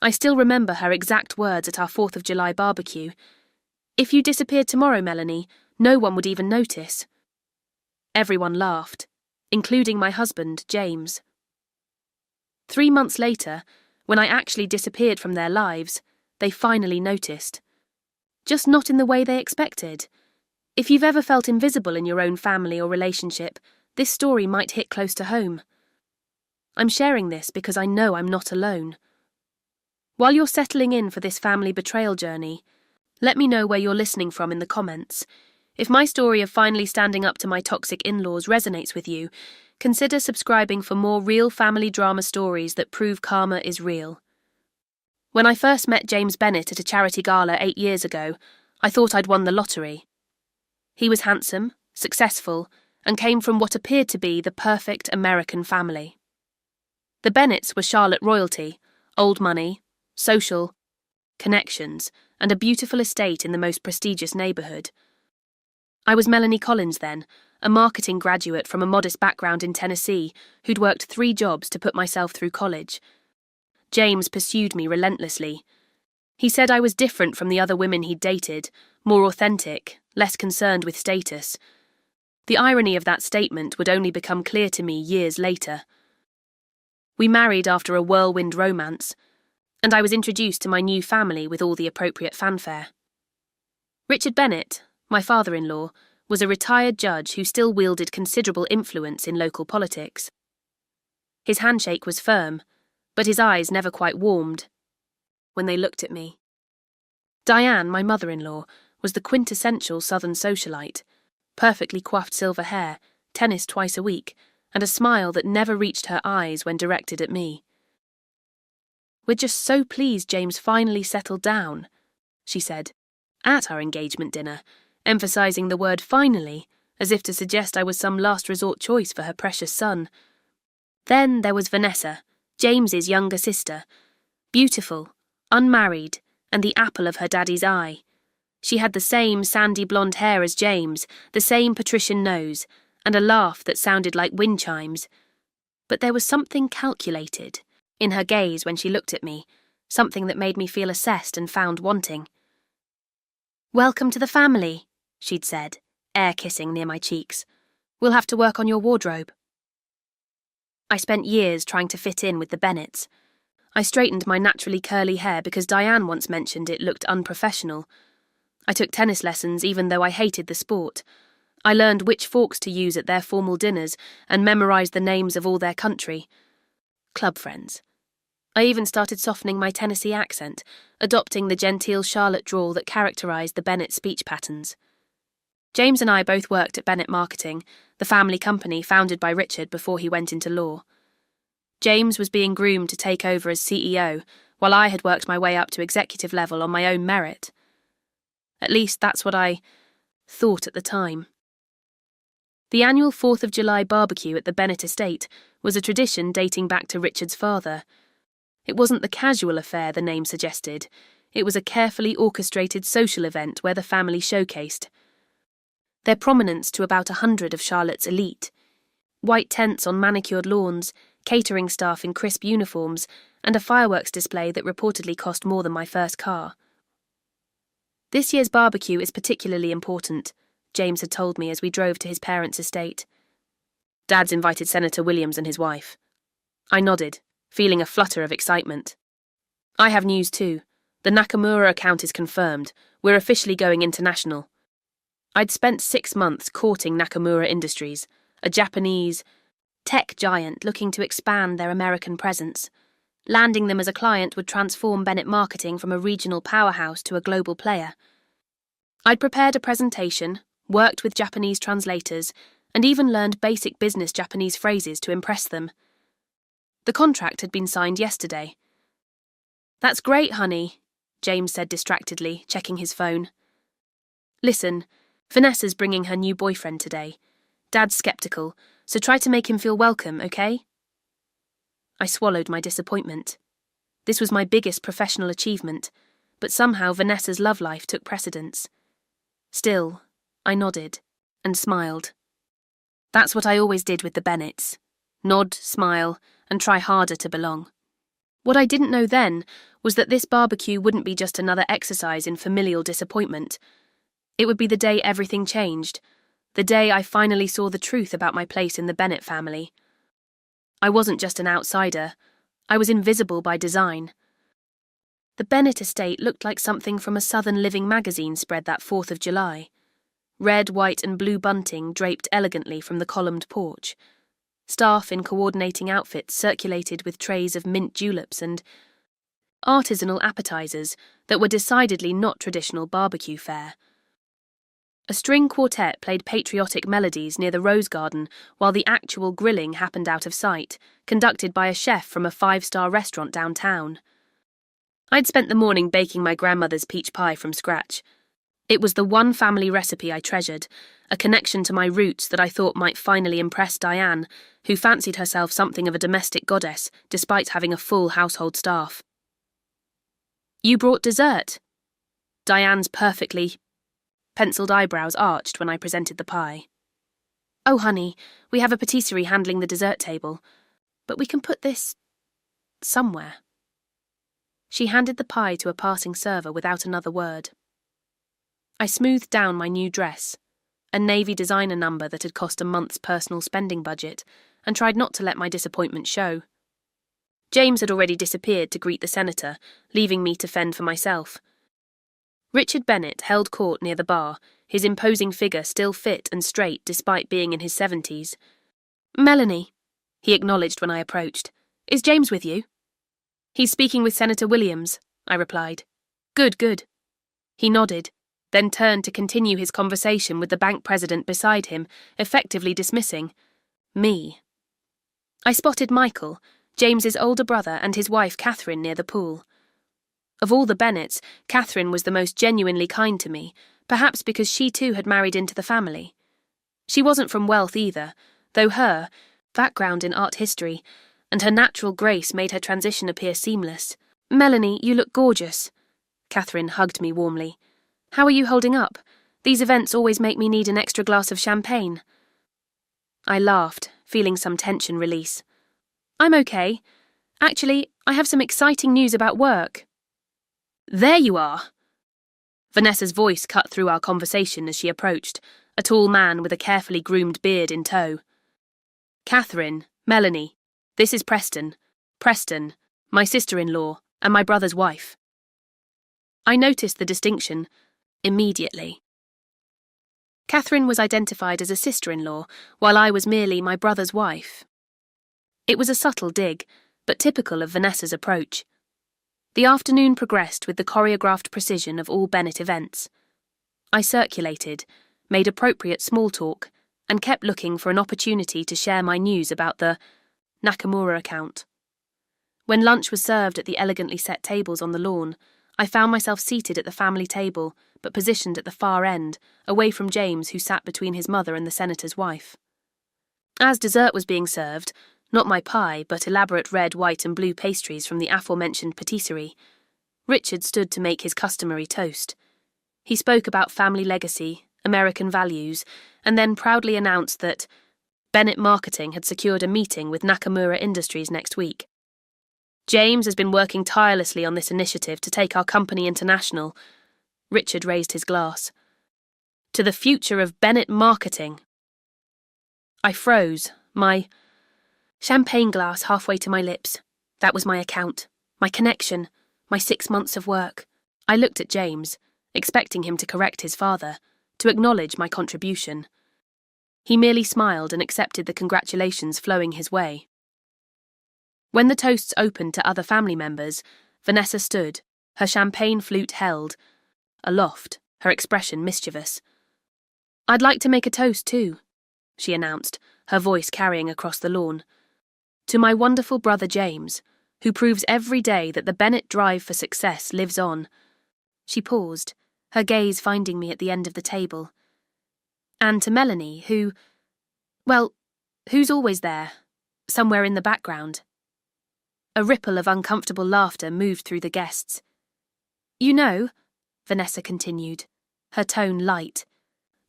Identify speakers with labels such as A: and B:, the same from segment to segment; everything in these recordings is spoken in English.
A: I still remember her exact words at our 4th of July barbecue. "If you disappeared tomorrow, Melanie, no one would even notice." Everyone laughed, including my husband, James. 3 months later, when I actually disappeared from their lives, they finally noticed. Just not in the way they expected. If you've ever felt invisible in your own family or relationship, this story might hit close to home. I'm sharing this because I know I'm not alone. While you're settling in for this family betrayal journey, let me know where you're listening from in the comments. If my story of finally standing up to my toxic in-laws resonates with you, consider subscribing for more real family drama stories that prove karma is real. When I first met James Bennett at a charity gala 8 years ago, I thought I'd won the lottery. He was handsome, successful, and came from what appeared to be the perfect American family. The Bennetts were Charlotte royalty, old money, social, connections, and a beautiful estate in the most prestigious neighbourhood. I was Melanie Collins then, a marketing graduate from a modest background in Tennessee who'd worked 3 jobs to put myself through college. James pursued me relentlessly. He said I was different from the other women he'd dated, more authentic, less concerned with status. The irony of that statement would only become clear to me years later. We married after a whirlwind romance, and I was introduced to my new family with all the appropriate fanfare. Richard Bennett, my father-in-law, was a retired judge who still wielded considerable influence in local politics. His handshake was firm, but his eyes never quite warmed when they looked at me. Diane, my mother-in-law, was the quintessential Southern socialite, perfectly coiffed silver hair, tennis twice a week, and a smile that never reached her eyes when directed at me. "We're just so pleased James finally settled down," she said, at our engagement dinner, emphasizing the word finally, as if to suggest I was some last resort choice for her precious son. Then there was Vanessa, James's younger sister, beautiful, unmarried, and the apple of her daddy's eye. She had the same sandy blonde hair as James, the same patrician nose, and a laugh that sounded like wind chimes. But there was something calculated in her gaze when she looked at me, something that made me feel assessed and found wanting. "Welcome to the family," she'd said, air-kissing near my cheeks. "We'll have to work on your wardrobe." I spent years trying to fit in with the Bennetts. I straightened my naturally curly hair because Diane once mentioned it looked unprofessional. I took tennis lessons even though I hated the sport. I learned which forks to use at their formal dinners and memorized the names of all their country. Club friends. I even started softening my Tennessee accent, adopting the genteel Charlotte drawl that characterized the Bennett speech patterns. James and I both worked at Bennett Marketing, the family company founded by Richard before he went into law. James was being groomed to take over as CEO, while I had worked my way up to executive level on my own merit. At least that's what I thought at the time. The annual 4th of July barbecue at the Bennett estate was a tradition dating back to Richard's father. It wasn't the casual affair the name suggested. It was a carefully orchestrated social event where the family showcased their prominence to about 100 of Charlotte's elite. White tents on manicured lawns, catering staff in crisp uniforms, and a fireworks display that reportedly cost more than my first car. "This year's barbecue is particularly important," James had told me as we drove to his parents' estate. "Dad's invited Senator Williams and his wife." I nodded, feeling a flutter of excitement. "I have news too. The Nakamura account is confirmed. We're officially going international." I'd spent 6 months courting Nakamura Industries, a Japanese tech giant looking to expand their American presence. Landing them as a client would transform Bennett Marketing from a regional powerhouse to a global player. I'd prepared a presentation, worked with Japanese translators, and even learned basic business Japanese phrases to impress them. The contract had been signed yesterday. "That's great, honey," James said distractedly, checking his phone. "Listen, Vanessa's bringing her new boyfriend today. Dad's skeptical, so try to make him feel welcome, okay?" I swallowed my disappointment. This was my biggest professional achievement, but somehow Vanessa's love life took precedence. Still, I nodded and smiled. That's what I always did with the Bennetts. Nod, smile, and try harder to belong. What I didn't know then was that this barbecue wouldn't be just another exercise in familial disappointment. It would be the day everything changed, the day I finally saw the truth about my place in the Bennett family. I wasn't just an outsider, I was invisible by design. The Bennett estate looked like something from a Southern Living magazine spread that 4th of July. Red, white and blue bunting draped elegantly from the columned porch. Staff in coordinating outfits circulated with trays of mint juleps and artisanal appetizers that were decidedly not traditional barbecue fare. A string quartet played patriotic melodies near the rose garden while the actual grilling happened out of sight, conducted by a chef from a 5-star restaurant downtown. I'd spent the morning baking my grandmother's peach pie from scratch. It was the one family recipe I treasured, a connection to my roots that I thought might finally impress Diane, who fancied herself something of a domestic goddess despite having a full household staff. "You brought dessert." Diane's perfectly penciled eyebrows arched when I presented the pie. "Oh, honey, we have a patisserie handling the dessert table, but we can put this somewhere." She handed the pie to a passing server without another word. I smoothed down my new dress, a navy designer number that had cost a month's personal spending budget, and tried not to let my disappointment show. James had already disappeared to greet the senator, leaving me to fend for myself. Richard Bennett held court near the bar, his imposing figure still fit and straight despite being in his 70s. "Melanie," he acknowledged when I approached. "Is James with you?" "He's speaking with Senator Williams," I replied. "Good, good." He nodded, then turned to continue his conversation with the bank president beside him, effectively dismissing me. I spotted Michael, James's older brother, and his wife Catherine near the pool. Of all the Bennets, Catherine was the most genuinely kind to me, perhaps because she too had married into the family. She wasn't from wealth either, though her background in art history and her natural grace made her transition appear seamless. "Melanie, you look gorgeous." Catherine hugged me warmly. "How are you holding up? These events always make me need an extra glass of champagne." I laughed, feeling some tension release. "I'm okay. Actually, I have some exciting news about work." "There you are!" Vanessa's voice cut through our conversation as she approached, a tall man with a carefully groomed beard in tow. "Catherine, Melanie, this is Preston, my sister-in-law, and my brother's wife." I noticed the distinction immediately. Catherine was identified as a sister-in-law, while I was merely my brother's wife. It was a subtle dig, but typical of Vanessa's approach. The afternoon progressed with the choreographed precision of all Bennett events. I circulated, made appropriate small talk, and kept looking for an opportunity to share my news about the Nakamura account. When lunch was served at the elegantly set tables on the lawn, I found myself seated at the family table, but positioned at the far end, away from James, who sat between his mother and the senator's wife. As dessert was being served, not my pie, but elaborate red, white and blue pastries from the aforementioned patisserie, Richard stood to make his customary toast. He spoke about family legacy, American values, and then proudly announced that Bennett Marketing had secured a meeting with Nakamura Industries next week. "James has been working tirelessly on this initiative to take our company international." Richard raised his glass. "To the future of Bennett Marketing." I froze, my champagne glass halfway to my lips. That was my account, my connection, my 6 months of work. I looked at James, expecting him to correct his father, to acknowledge my contribution. He merely smiled and accepted the congratulations flowing his way. When the toasts opened to other family members, Vanessa stood, her champagne flute held, aloft, her expression mischievous. "I'd like to make a toast too," she announced, her voice carrying across the lawn. "To my wonderful brother James, who proves every day that the Bennett drive for success lives on." She paused, her gaze finding me at the end of the table. "And to Melanie, who's always there, somewhere in the background." A ripple of uncomfortable laughter moved through the guests. "You know," Vanessa continued, her tone light,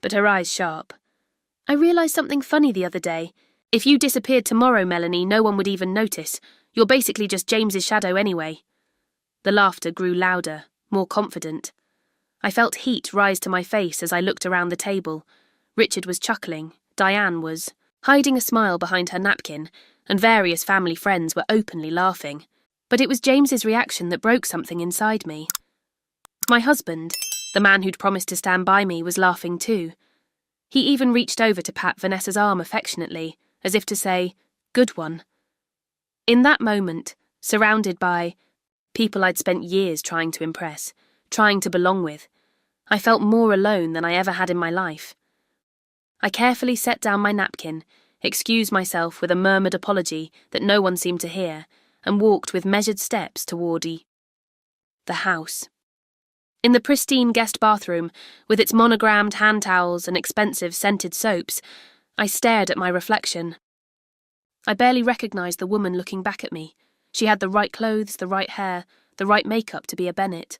A: but her eyes sharp, "I realised something funny the other day. If you disappeared tomorrow, Melanie, no one would even notice. You're basically just James's shadow anyway." The laughter grew louder, more confident. I felt heat rise to my face as I looked around the table. Richard was chuckling, Diane was hiding a smile behind her napkin, and various family friends were openly laughing. But it was James's reaction that broke something inside me. My husband, the man who'd promised to stand by me, was laughing too. He even reached over to pat Vanessa's arm affectionately, as if to say, "Good one." In that moment, surrounded by people I'd spent years trying to impress, trying to belong with, I felt more alone than I ever had in my life. I carefully set down my napkin, excused myself with a murmured apology that no one seemed to hear, and walked with measured steps toward the house. In the pristine guest bathroom, with its monogrammed hand towels and expensive scented soaps, I stared at my reflection. I barely recognized the woman looking back at me. She had the right clothes, the right hair, the right makeup to be a Bennett.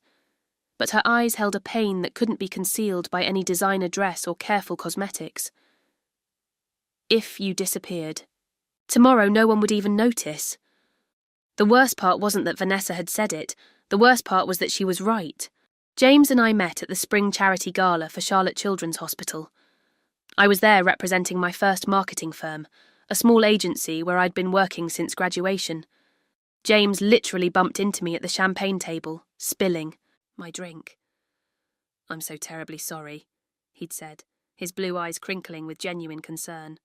A: But her eyes held a pain that couldn't be concealed by any designer dress or careful cosmetics. If you disappeared, tomorrow no one would even notice. The worst part wasn't that Vanessa had said it, the worst part was that she was right. James and I met at the spring charity gala for Charlotte Children's Hospital. I was there representing my first marketing firm, a small agency where I'd been working since graduation. James literally bumped into me at the champagne table, spilling my drink. "I'm so terribly sorry," he'd said, his blue eyes crinkling with genuine concern.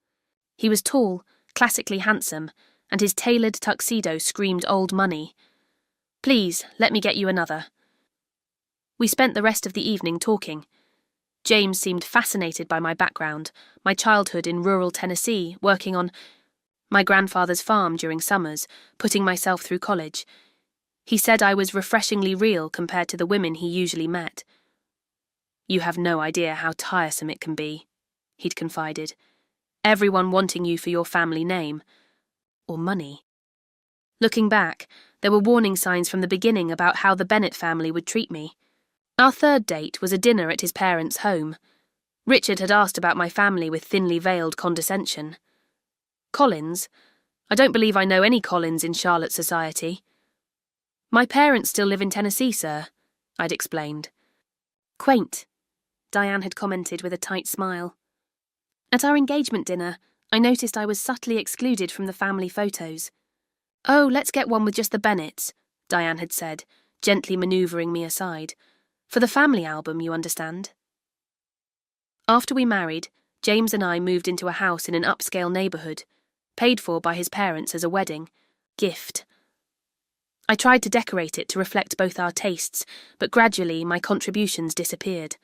A: He was tall, classically handsome, and his tailored tuxedo screamed old money. "Please, let me get you another." We spent the rest of the evening talking. James seemed fascinated by my background, my childhood in rural Tennessee, working on my grandfather's farm during summers, putting myself through college. He said I was refreshingly real compared to the women he usually met. "You have no idea how tiresome it can be," he'd confided. "Everyone wanting you for your family name. Or money." Looking back, there were warning signs from the beginning about how the Bennett family would treat me. Our third date was a dinner at his parents' home. Richard had asked about my family with thinly veiled condescension. "Collins? I don't believe I know any Collins in Charlotte society." "My parents still live in Tennessee, sir," I'd explained. "Quaint," Diane had commented with a tight smile. At our engagement dinner, I noticed I was subtly excluded from the family photos. "Oh, let's get one with just the Bennetts," Diane had said, gently manoeuvring me aside. "For the family album, you understand." After we married, James and I moved into a house in an upscale neighborhood, paid for by his parents as a wedding gift. I tried to decorate it to reflect both our tastes, but gradually my contributions disappeared.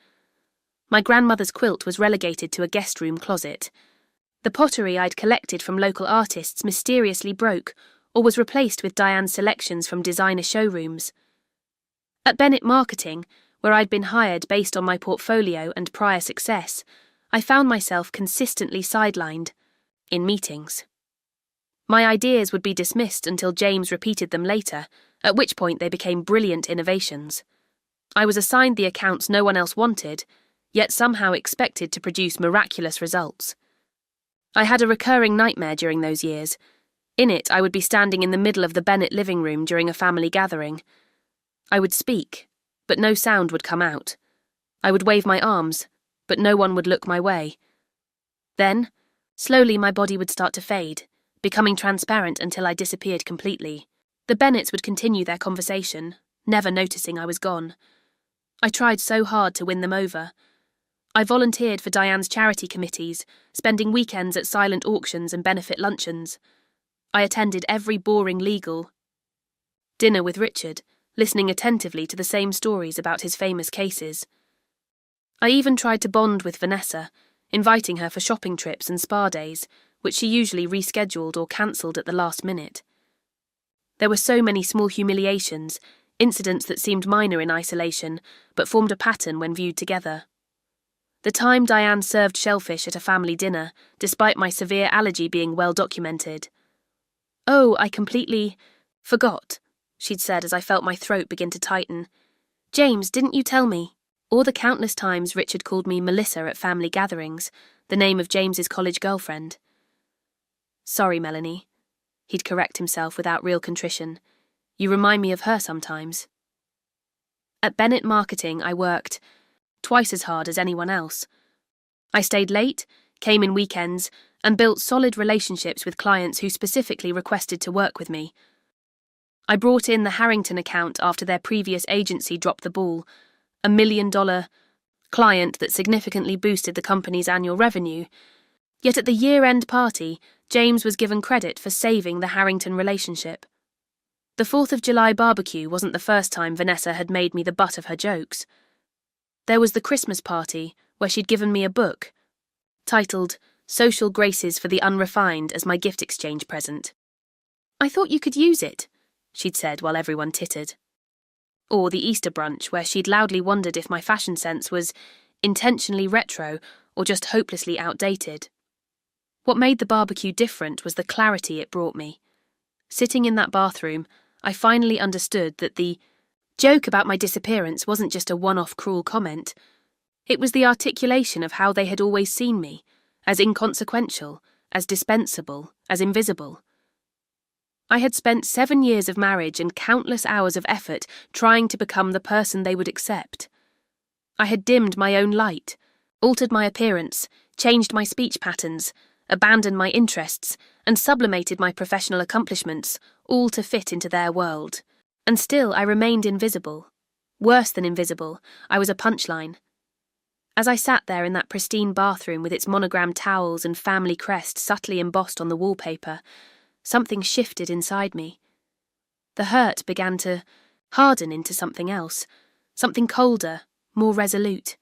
A: My grandmother's quilt was relegated to a guest room closet. The pottery I'd collected from local artists mysteriously broke or was replaced with Diane's selections from designer showrooms. At Bennett Marketing, where I'd been hired based on my portfolio and prior success, I found myself consistently sidelined in meetings. My ideas would be dismissed until James repeated them later, at which point they became brilliant innovations. I was assigned the accounts no one else wanted, yet somehow expected to produce miraculous results. I had a recurring nightmare during those years. In it, I would be standing in the middle of the Bennett living room during a family gathering. I would speak, but no sound would come out. I would wave my arms, but no one would look my way. Then, slowly my body would start to fade, becoming transparent until I disappeared completely. The Bennetts would continue their conversation, never noticing I was gone. I tried so hard to win them over. I volunteered for Diane's charity committees, spending weekends at silent auctions and benefit luncheons. I attended every boring legal dinner with Richard, listening attentively to the same stories about his famous cases. I even tried to bond with Vanessa, inviting her for shopping trips and spa days, which she usually rescheduled or cancelled at the last minute. There were so many small humiliations, incidents that seemed minor in isolation, but formed a pattern when viewed together. The time Diane served shellfish at a family dinner, despite my severe allergy being well documented. "Oh, I completely forgot," she'd said as I felt my throat begin to tighten. "James, didn't you tell me?" Or the countless times Richard called me Melissa at family gatherings, the name of James's college girlfriend. "Sorry, Melanie." He'd correct himself without real contrition. You remind me of her sometimes. At Bennett Marketing, I worked twice as hard as anyone else. I stayed late, came in weekends, and built solid relationships with clients who specifically requested to work with me. I brought in the Harrington account after their previous agency dropped the ball, $1 million client that significantly boosted the company's annual revenue. Yet at the year-end party, James was given credit for saving the Harrington relationship. The 4th of July barbecue wasn't the first time Vanessa had made me the butt of her jokes. There was the Christmas party, where she'd given me a book, titled Social Graces for the Unrefined, as my gift exchange present. "I thought you could use it," she'd said while everyone tittered. Or the Easter brunch, where she'd loudly wondered if my fashion sense was intentionally retro or just hopelessly outdated. What made the barbecue different was the clarity it brought me. Sitting in that bathroom, I finally understood that the joke about my disappearance wasn't just a one-off cruel comment. It was the articulation of how they had always seen me, as inconsequential, as dispensable, as invisible. I had spent 7 years of marriage and countless hours of effort trying to become the person they would accept. I had dimmed my own light, altered my appearance, changed my speech patterns, abandoned my interests, and sublimated my professional accomplishments, all to fit into their world. And still I remained invisible. Worse than invisible, I was a punchline. As I sat there in that pristine bathroom with its monogrammed towels and family crest subtly embossed on the wallpaper, something shifted inside me. The hurt began to harden into something else, something colder, more resolute.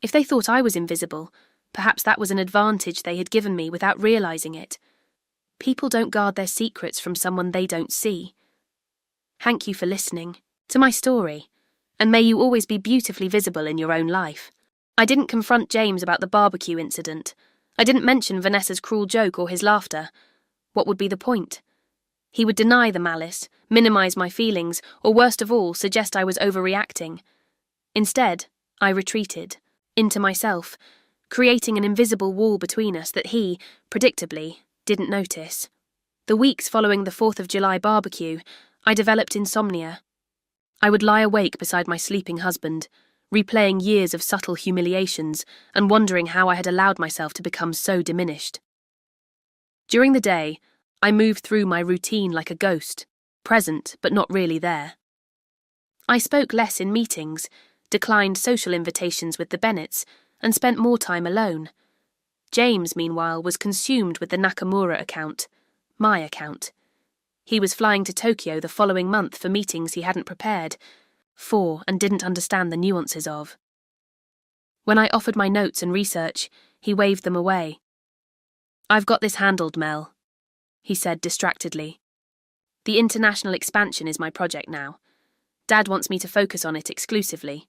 A: If they thought I was invisible, perhaps that was an advantage they had given me without realizing it. People don't guard their secrets from someone they don't see. Thank you for listening to my story, and may you always be beautifully visible in your own life. I didn't confront James about the barbecue incident. I didn't mention Vanessa's cruel joke or his laughter. What would be the point? He would deny the malice, minimize my feelings, or worst of all, suggest I was overreacting. Instead, I retreated, into myself, creating an invisible wall between us that he, predictably, didn't notice. The weeks following the 4th of July barbecue, I developed insomnia. I would lie awake beside my sleeping husband, replaying years of subtle humiliations and wondering how I had allowed myself to become so diminished. During the day, I moved through my routine like a ghost, present but not really there. I spoke less in meetings, declined social invitations with the Bennetts, and spent more time alone. James, meanwhile, was consumed with the Nakamura account, my account. He was flying to Tokyo the following month for meetings he hadn't prepared for and didn't understand the nuances of. When I offered my notes and research, he waved them away. "I've got this handled, Mel," he said distractedly. "The international expansion is my project now. Dad wants me to focus on it exclusively."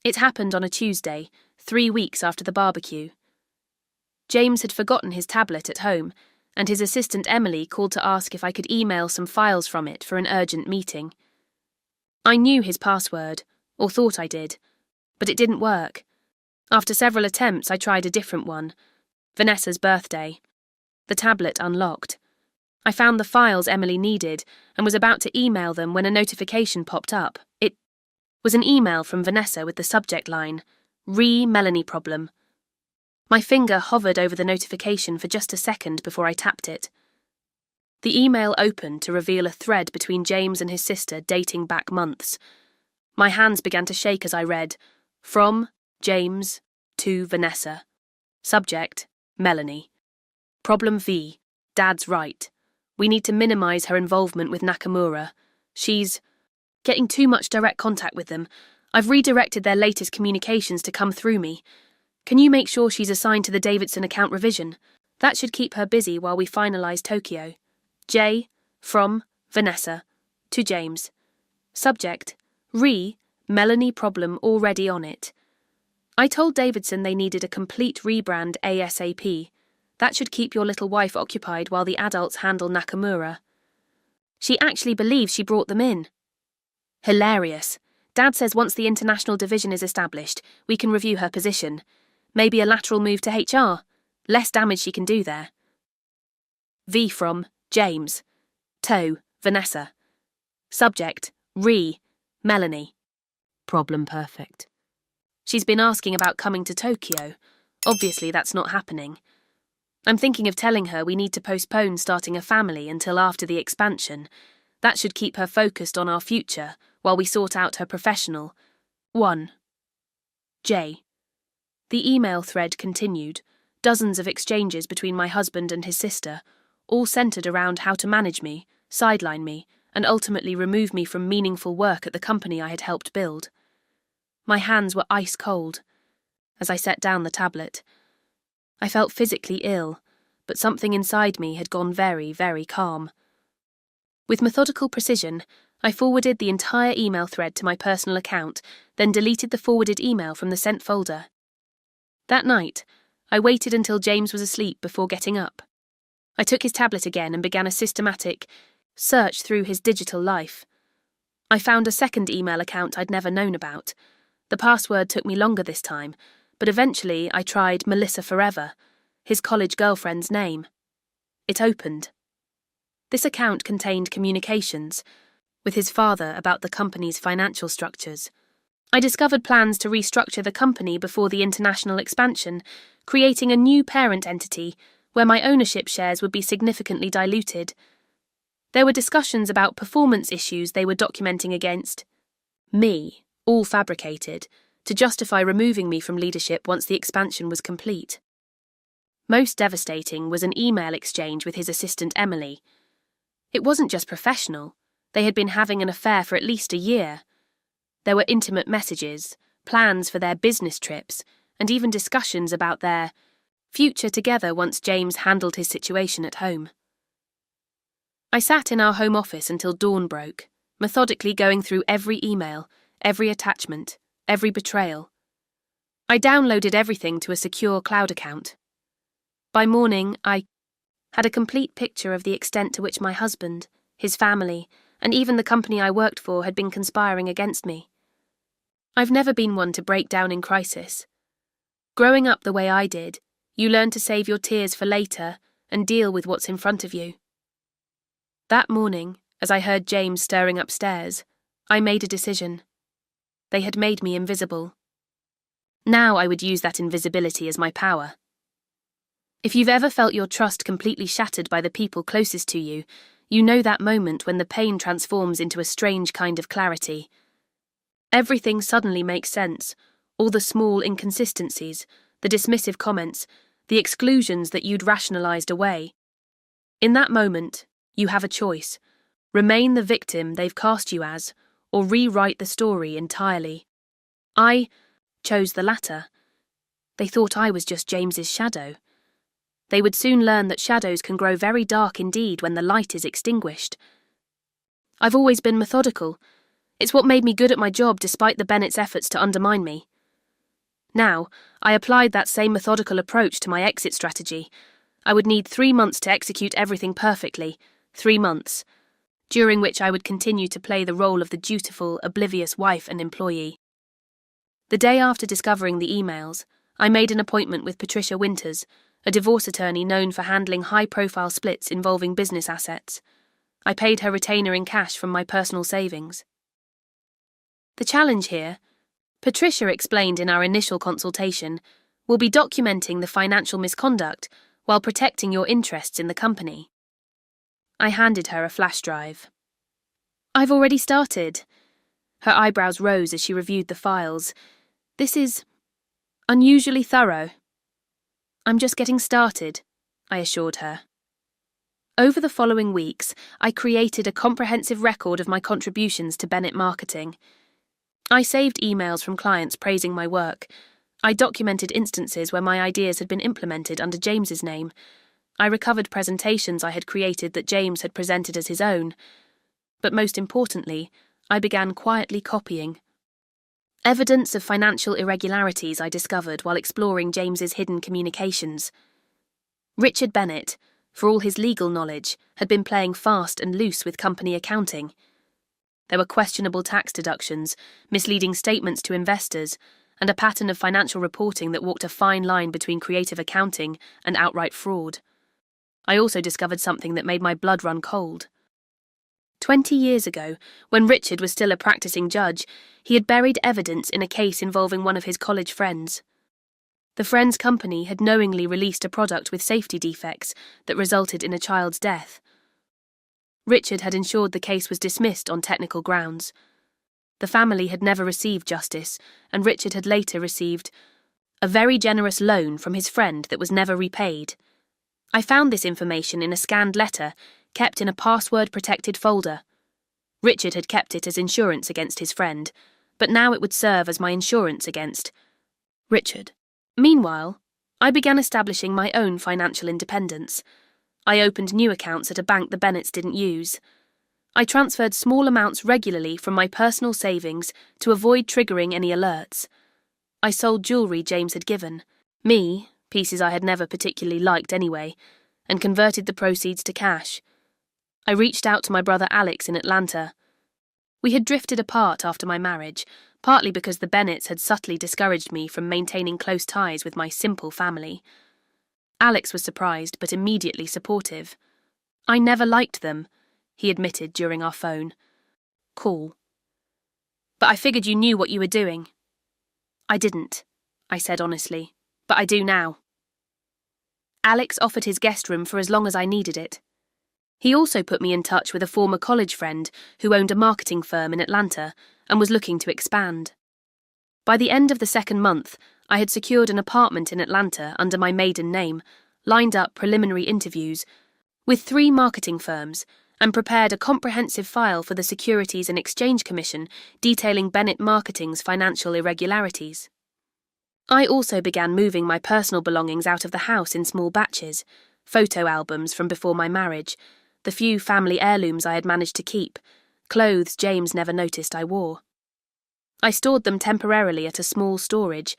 A: It happened on a Tuesday, 3 weeks after the barbecue. James had forgotten his tablet at home, and his assistant Emily called to ask if I could email some files from it for an urgent meeting. I knew his password, or thought I did, but it didn't work. After several attempts, I tried a different one, Vanessa's birthday. The tablet unlocked. I found the files Emily needed and was about to email them when a notification popped up. It was an email from Vanessa with the subject line, "Melanie problem." My finger hovered over the notification for just a second before I tapped it. The email opened to reveal a thread between James and his sister dating back months. My hands began to shake as I read, "From James to Vanessa. Subject, Melanie. Problem V. Dad's right. We need to minimize her involvement with Nakamura. She's getting too much direct contact with them. I've redirected their latest communications to come through me. Can you make sure she's assigned to the Davidson account revision? That should keep her busy while we finalize Tokyo. J. From Vanessa to James. Subject, Melanie problem already on it. I told Davidson they needed a complete rebrand ASAP. That should keep your little wife occupied while the adults handle Nakamura. She actually believes she brought them in. Hilarious. Dad says once the international division is established, we can review her position. Maybe a lateral move to HR. Less damage she can do there. V from James. To, Vanessa. Subject, Melanie. Problem perfect. She's been asking about coming to Tokyo. Obviously that's not happening. I'm thinking of telling her we need to postpone starting a family until after the expansion. That should keep her focused on our future while we sort out her professional. 1. J. The email thread continued, dozens of exchanges between my husband and his sister, all centred around how to manage me, sideline me, and ultimately remove me from meaningful work at the company I had helped build. My hands were ice cold. As I set down the tablet, I felt physically ill, but something inside me had gone very, very calm. With methodical precision, I forwarded the entire email thread to my personal account, then deleted the forwarded email from the sent folder. That night, I waited until James was asleep before getting up. I took his tablet again and began a systematic search through his digital life. I found a second email account I'd never known about. The password took me longer this time, but eventually I tried Melissa Forever, his college girlfriend's name. It opened. This account contained communications with his father about the company's financial structures. I discovered plans to restructure the company before the international expansion, creating a new parent entity where my ownership shares would be significantly diluted. There were discussions about performance issues they were documenting against me, all fabricated, to justify removing me from leadership once the expansion was complete. Most devastating was an email exchange with his assistant Emily. It wasn't just professional. They had been having an affair for at least a year. There were intimate messages, plans for their business trips, and even discussions about their future together once James handled his situation at home. I sat in our home office until dawn broke, methodically going through every email, every attachment, every betrayal. I downloaded everything to a secure cloud account. By morning, I had a complete picture of the extent to which my husband, his family, and even the company I worked for had been conspiring against me. I've never been one to break down in crisis. Growing up the way I did, you learn to save your tears for later and deal with what's in front of you. That morning, as I heard James stirring upstairs, I made a decision. They had made me invisible. Now I would use that invisibility as my power. If you've ever felt your trust completely shattered by the people closest to you, you know that moment when the pain transforms into a strange kind of clarity. Everything suddenly makes sense, all the small inconsistencies, the dismissive comments, the exclusions that you'd rationalized away. In that moment, you have a choice: remain the victim they've cast you as, or rewrite the story entirely. I chose the latter. They thought I was just James's shadow. They would soon learn that shadows can grow very dark indeed when the light is extinguished. I've always been methodical. It's what made me good at my job despite the Bennetts' efforts to undermine me. Now, I applied that same methodical approach to my exit strategy. I would need 3 months to execute everything perfectly, 3 months, during which I would continue to play the role of the dutiful, oblivious wife and employee. The day after discovering the emails, I made an appointment with Patricia Winters, a divorce attorney known for handling high-profile splits involving business assets. I paid her retainer in cash from my personal savings. The challenge here, Patricia explained in our initial consultation, will be documenting the financial misconduct while protecting your interests in the company. I handed her a flash drive. I've already started. Her eyebrows rose as she reviewed the files. This is unusually thorough. I'm just getting started, I assured her. Over the following weeks, I created a comprehensive record of my contributions to Bennett Marketing. I saved emails from clients praising my work. I documented instances where my ideas had been implemented under James's name. I recovered presentations I had created that James had presented as his own. But most importantly, I began quietly copying. Evidence of financial irregularities I discovered while exploring James's hidden communications. Richard Bennett, for all his legal knowledge, had been playing fast and loose with company accounting. There were questionable tax deductions, misleading statements to investors, and a pattern of financial reporting that walked a fine line between creative accounting and outright fraud. I also discovered something that made my blood run cold. 20 years ago, when Richard was still a practicing judge, he had buried evidence in a case involving one of his college friends. The friend's company had knowingly released a product with safety defects that resulted in a child's death. Richard had ensured the case was dismissed on technical grounds. The family had never received justice, and Richard had later received a very generous loan from his friend that was never repaid. I found this information in a scanned letter kept in a password-protected folder. Richard had kept it as insurance against his friend, but now it would serve as my insurance against Richard. Meanwhile, I began establishing my own financial independence. I opened new accounts at a bank the Bennetts didn't use. I transferred small amounts regularly from my personal savings to avoid triggering any alerts. I sold jewellery James had given me, pieces I had never particularly liked anyway, and converted the proceeds to cash. I reached out to my brother Alex in Atlanta. We had drifted apart after my marriage, partly because the Bennetts had subtly discouraged me from maintaining close ties with my simple family. Alex was surprised but immediately supportive. I never liked them, he admitted during our phone call. But I figured you knew what you were doing. I didn't, I said honestly, but I do now. Alex offered his guest room for as long as I needed it. He also put me in touch with a former college friend who owned a marketing firm in Atlanta and was looking to expand. By the end of the second month, I had secured an apartment in Atlanta under my maiden name, lined up preliminary interviews with 3 marketing firms, and prepared a comprehensive file for the Securities and Exchange Commission detailing Bennett Marketing's financial irregularities. I also began moving my personal belongings out of the house in small batches, photo albums from before my marriage, the few family heirlooms I had managed to keep, clothes James never noticed I wore. I stored them temporarily at a small storage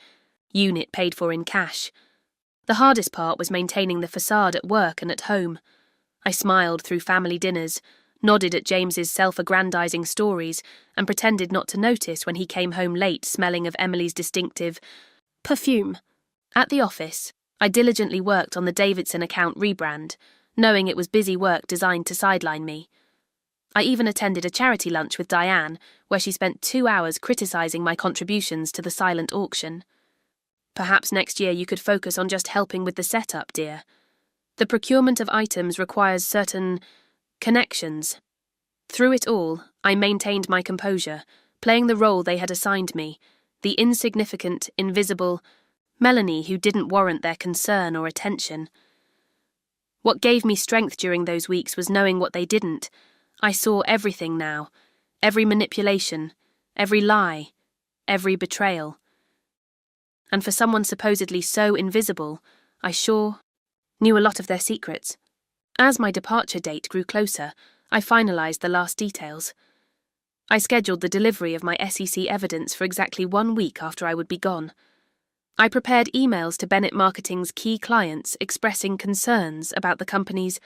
A: unit paid for in cash. The hardest part was maintaining the facade at work and at home. I smiled through family dinners, nodded at James's self-aggrandizing stories, and pretended not to notice when he came home late smelling of Emily's distinctive perfume. At the office, I diligently worked on the Davidson account rebrand, knowing it was busy work designed to sideline me. I even attended a charity lunch with Diane, where she spent 2 hours criticizing my contributions to the silent auction. Perhaps next year you could focus on just helping with the setup, dear. The procurement of items requires certain connections. Through it all, I maintained my composure, playing the role they had assigned me, the insignificant, invisible Melanie who didn't warrant their concern or attention. What gave me strength during those weeks was knowing what they didn't. I saw everything now, every manipulation, every lie, every betrayal. And for someone supposedly so invisible, I sure knew a lot of their secrets. As my departure date grew closer, I finalized the last details. I scheduled the delivery of my SEC evidence for exactly 1 week after I would be gone. I prepared emails to Bennett Marketing's key clients expressing concerns about the company's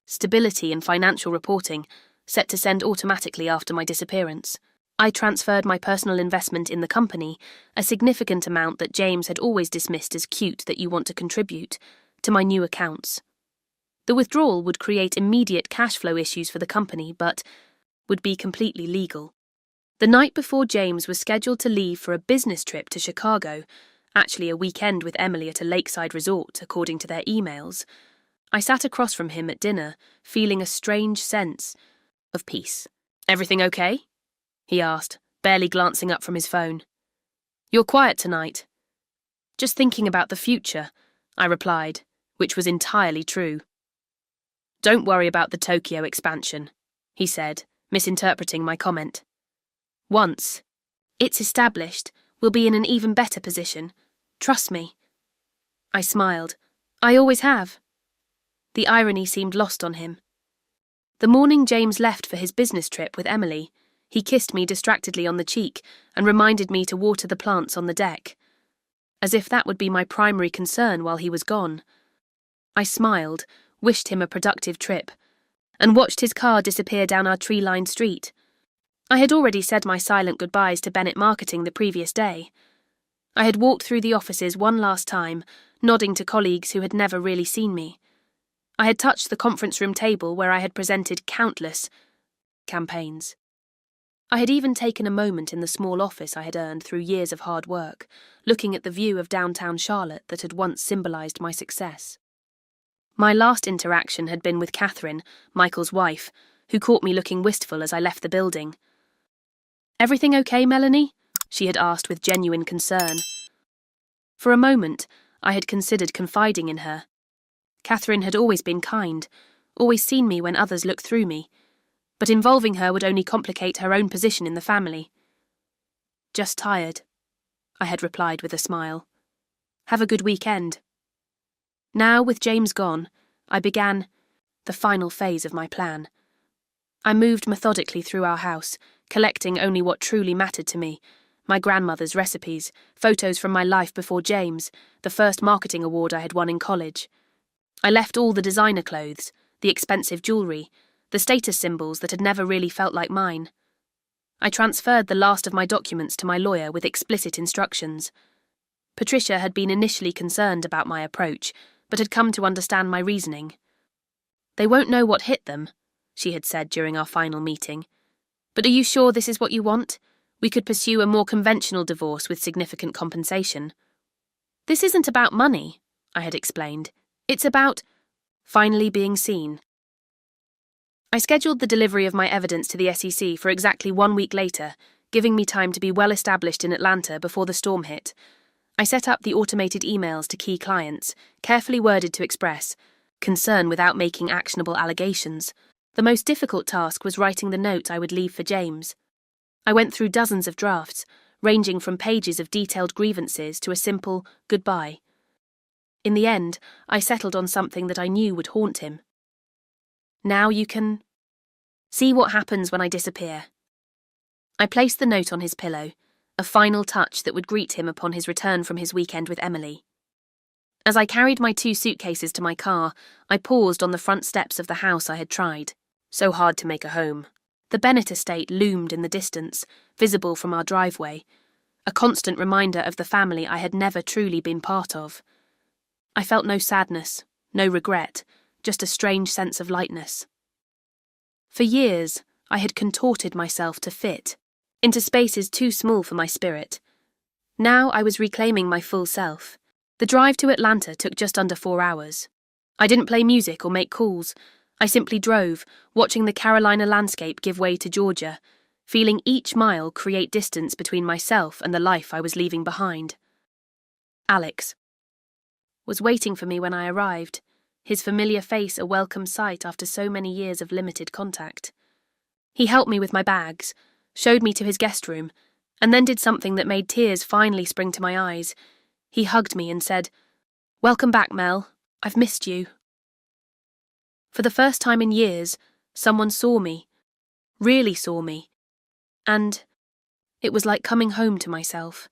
A: stability and financial reporting, set to send automatically after my disappearance. I transferred my personal investment in the company, a significant amount that James had always dismissed as cute that you want to contribute, to my new accounts. The withdrawal would create immediate cash flow issues for the company, but would be completely legal. The night before James was scheduled to leave for a business trip to Chicago, actually a weekend with Emily at a lakeside resort, according to their emails, I sat across from him at dinner, feeling a strange sense of peace. "Everything okay?" he asked, barely glancing up from his phone. "You're quiet tonight." "Just thinking about the future," I replied, which was entirely true. "Don't worry about the Tokyo expansion," he said, misinterpreting my comment. "Once it's established, we'll be in an even better position. Trust me." I smiled. "I always have." The irony seemed lost on him. The morning James left for his business trip with Emily, he kissed me distractedly on the cheek and reminded me to water the plants on the deck, as if that would be my primary concern while he was gone. I smiled, wished him a productive trip, and watched his car disappear down our tree-lined street. I had already said my silent goodbyes to Bennett Marketing the previous day. I had walked through the offices one last time, nodding to colleagues who had never really seen me. I had touched the conference room table where I had presented countless campaigns. I had even taken a moment in the small office I had earned through years of hard work, looking at the view of downtown Charlotte that had once symbolised my success. My last interaction had been with Catherine, Michael's wife, who caught me looking wistful as I left the building. "Everything okay, Melanie?" she had asked with genuine concern. For a moment, I had considered confiding in her. Catherine had always been kind, always seen me when others looked through me, but involving her would only complicate her own position in the family. "Just tired," I had replied with a smile. "Have a good weekend." Now, with James gone, I began the final phase of my plan. I moved methodically through our house, collecting only what truly mattered to me: my grandmother's recipes, photos from my life before James, the first marketing award I had won in college. I left all the designer clothes, the expensive jewellery, the status symbols that had never really felt like mine. I transferred the last of my documents to my lawyer with explicit instructions. Patricia had been initially concerned about my approach, but had come to understand my reasoning. "They won't know what hit them," she had said during our final meeting. "But are you sure this is what you want? We could pursue a more conventional divorce with significant compensation." "This isn't about money," I had explained. "It's about finally being seen." I scheduled the delivery of my evidence to the SEC for exactly 1 week later, giving me time to be well established in Atlanta before the storm hit. I set up the automated emails to key clients, carefully worded to express concern without making actionable allegations. The most difficult task was writing the note I would leave for James. I went through dozens of drafts, ranging from pages of detailed grievances to a simple goodbye. In the end, I settled on something that I knew would haunt him. "Now you can see what happens when I disappear." I placed the note on his pillow, a final touch that would greet him upon his return from his weekend with Emily. As I carried my 2 suitcases to my car, I paused on the front steps of the house I had tried so hard to make a home. The Bennett estate loomed in the distance, visible from our driveway, a constant reminder of the family I had never truly been part of. I felt no sadness, no regret, just a strange sense of lightness. For years, I had contorted myself to fit into spaces too small for my spirit. Now I was reclaiming my full self. The drive to Atlanta took just under 4 hours. I didn't play music or make calls. I simply drove, watching the Carolina landscape give way to Georgia, feeling each mile create distance between myself and the life I was leaving behind. Alex was waiting for me when I arrived, his familiar face a welcome sight after so many years of limited contact. He helped me with my bags, showed me to his guest room, and then did something that made tears finally spring to my eyes. He hugged me and said, "Welcome back, Mel. I've missed you." For the first time in years, someone saw me, really saw me, and it was like coming home to myself.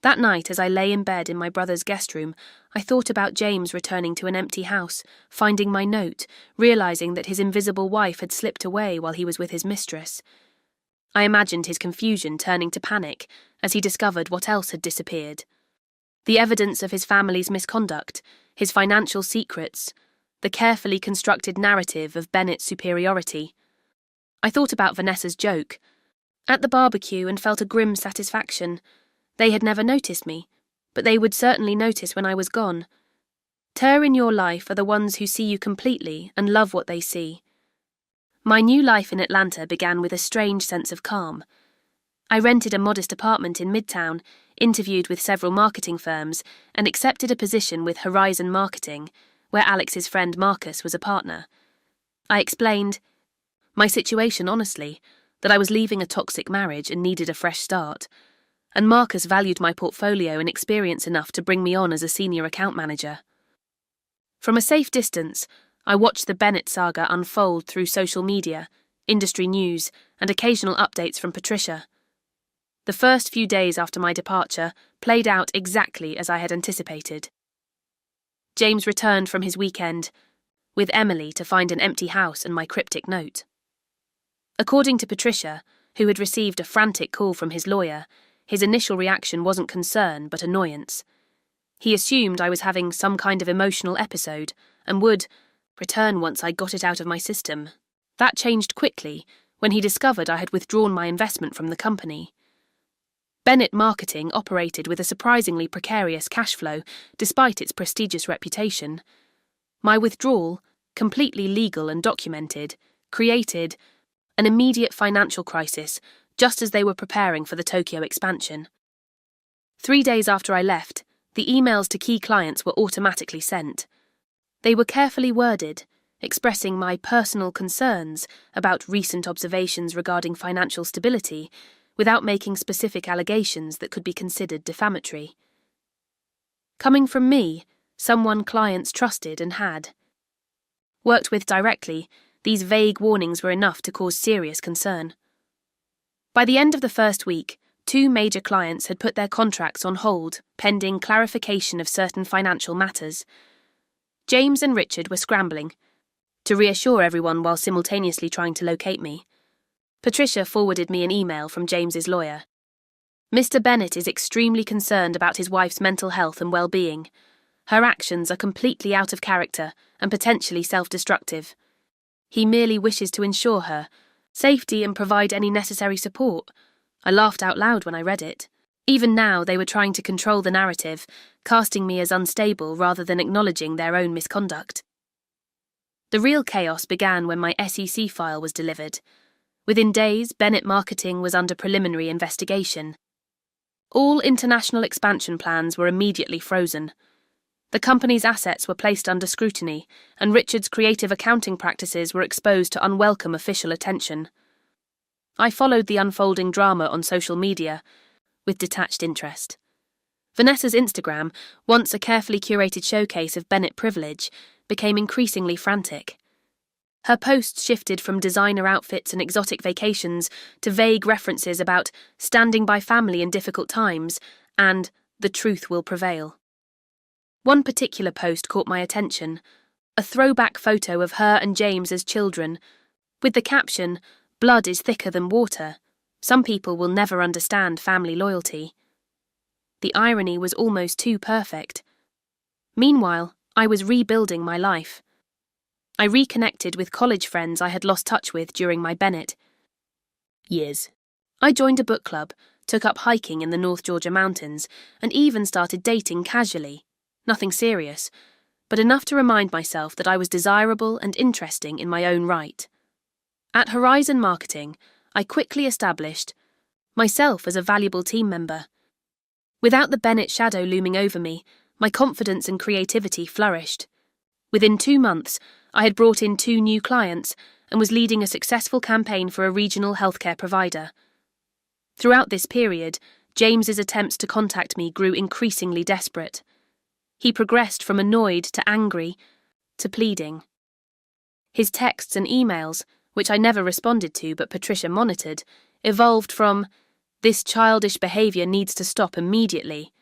A: That night, as I lay in bed in my brother's guest room, I thought about James returning to an empty house, finding my note, realising that his invisible wife had slipped away while he was with his mistress. I imagined his confusion turning to panic as he discovered what else had disappeared. The evidence of his family's misconduct, his financial secrets, the carefully constructed narrative of Bennett's superiority. I thought about Vanessa's joke at the barbecue and felt a grim satisfaction. They had never noticed me, but they would certainly notice when I was gone. Ter in your life are the ones who see you completely and love what they see. My new life in Atlanta began with a strange sense of calm. I rented a modest apartment in Midtown, interviewed with several marketing firms, and accepted a position with Horizon Marketing, where Alex's friend Marcus was a partner. I explained my situation honestly, that I was leaving a toxic marriage and needed a fresh start, and Marcus valued my portfolio and experience enough to bring me on as a senior account manager. From a safe distance, I watched the Bennett saga unfold through social media, industry news, and occasional updates from Patricia. The first few days after my departure played out exactly as I had anticipated. James returned from his weekend with Emily to find an empty house and my cryptic note. According to Patricia, who had received a frantic call from his lawyer, his initial reaction wasn't concern but annoyance. He assumed I was having some kind of emotional episode and would, return once I got it out of my system. That changed quickly when he discovered I had withdrawn my investment from the company. Bennett Marketing operated with a surprisingly precarious cash flow, despite its prestigious reputation. My withdrawal, completely legal and documented, created an immediate financial crisis just as they were preparing for the Tokyo expansion. 3 days after I left, the emails to key clients were automatically sent. They were carefully worded, expressing my personal concerns about recent observations regarding financial stability, without making specific allegations that could be considered defamatory. Coming from me, someone clients trusted and had worked with directly, these vague warnings were enough to cause serious concern. By the end of the first week, 2 major clients had put their contracts on hold, pending clarification of certain financial matters. James and Richard were scrambling to reassure everyone while simultaneously trying to locate me. Patricia forwarded me an email from James's lawyer. Mr. Bennett is extremely concerned about his wife's mental health and well-being. Her actions are completely out of character and potentially self-destructive. He merely wishes to ensure her safety and provide any necessary support. I laughed out loud when I read it. Even now, they were trying to control the narrative, casting me as unstable rather than acknowledging their own misconduct. The real chaos began when my SEC file was delivered. Within days, Bennett Marketing was under preliminary investigation. All international expansion plans were immediately frozen. The company's assets were placed under scrutiny, and Richard's creative accounting practices were exposed to unwelcome official attention. I followed the unfolding drama on social media with detached interest. Vanessa's Instagram, once a carefully curated showcase of Bennett privilege, became increasingly frantic. Her posts shifted from designer outfits and exotic vacations to vague references about standing by family in difficult times and the truth will prevail. One particular post caught my attention, a throwback photo of her and James as children, with the caption, "Blood is thicker than water. Some people will never understand family loyalty." The irony was almost too perfect. Meanwhile, I was rebuilding my life. I reconnected with college friends I had lost touch with during my Bennett years. I joined a book club, took up hiking in the North Georgia mountains, and even started dating casually. Nothing serious, but enough to remind myself that I was desirable and interesting in my own right. At Horizon Marketing, I quickly established myself as a valuable team member. Without the Bennett shadow looming over me, my confidence and creativity flourished. Within 2 months, I had brought in 2 new clients and was leading a successful campaign for a regional healthcare provider. Throughout this period, James's attempts to contact me grew increasingly desperate. He progressed from annoyed to angry to pleading. His texts and emails, which I never responded to but Patricia monitored, evolved from "This childish behaviour needs to stop immediately"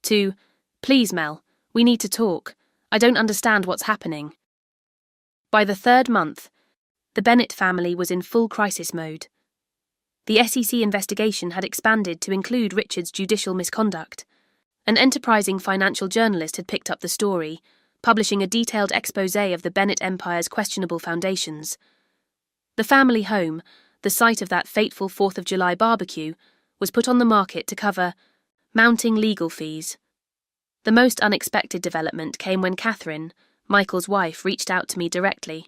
A: to "Please, Mel, we need to talk. I don't understand what's happening." By the 3rd month, the Bennett family was in full crisis mode. The SEC investigation had expanded to include Richard's judicial misconduct. An enterprising financial journalist had picked up the story, publishing a detailed exposé of the Bennett Empire's questionable foundations. The family home, the site of that fateful 4th of July barbecue, was put on the market to cover mounting legal fees. The most unexpected development came when Catherine, Michael's wife, reached out to me directly.